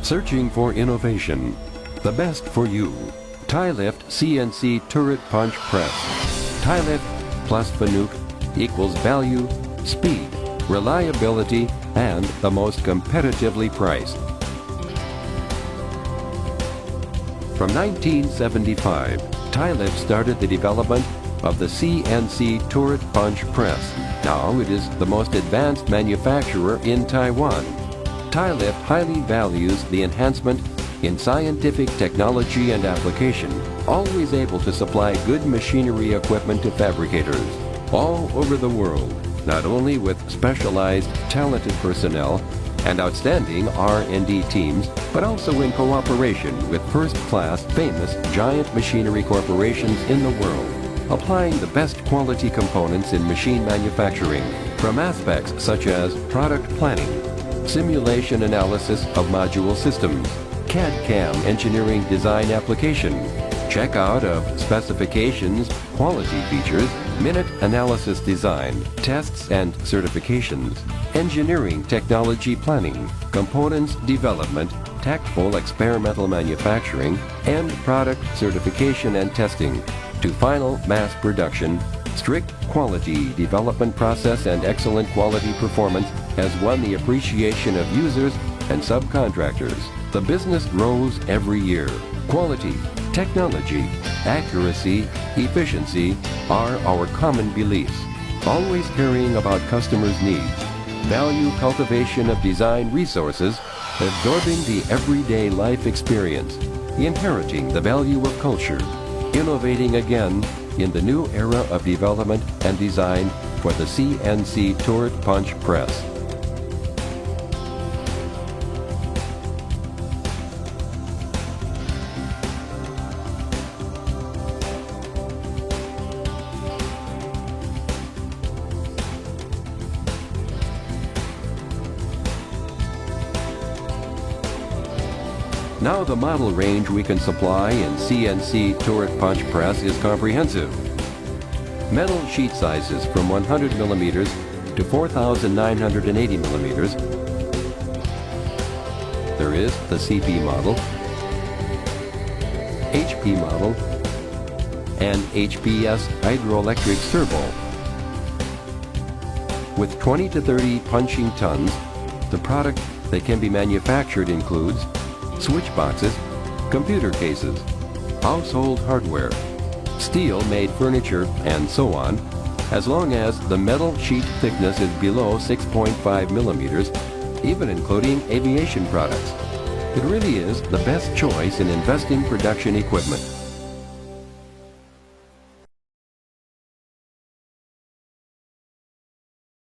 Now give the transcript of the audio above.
Searching for innovation, the best for you. Tailift CNC Turret Punch Press. Tailift plus Fanuc equals value, speed, reliability, and the most competitively priced. From 1975, Tailift started the development of the CNC Turret Punch Press. Now it is the most advanced manufacturer in Taiwan. Tailift highly values the enhancement in scientific technology and application, always able to supply good machinery equipment to fabricators all over the world, not only with specialized, talented personnel and outstanding R&D teams, but also in cooperation with first-class, famous giant machinery corporations in the world, applying the best quality components in machine manufacturing, from aspects such as product planning, simulation analysis of module systems, CAD/CAM engineering design application, checkout of specifications, quality features, minute analysis design, tests and certifications, engineering technology planning, components development, tactful experimental manufacturing, end product certification and testing, to final mass production. Strict quality development process and excellent quality performance has won the appreciation of users and subcontractors. The business grows every year. Quality, technology, accuracy, efficiency are our common beliefs. Always caring about customers' needs. Value cultivation of design resources, absorbing the everyday life experience, inheriting the value of culture, innovating again in the new era of development and design for the CNC Turret Punch Press. Now the model range we can supply in CNC Turret Punch Press is comprehensive. Metal sheet sizes from 100 millimeters to 4,980 millimeters. There is the CP model, HP model, and HPS hydroelectric servo. With 20 to 30 punching tons, the product that can be manufactured includes switch boxes, computer cases, household hardware, steel-made furniture, and so on, as long as the metal sheet thickness is below 6.5 millimeters, even including aviation products. It really is the best choice in investing production equipment.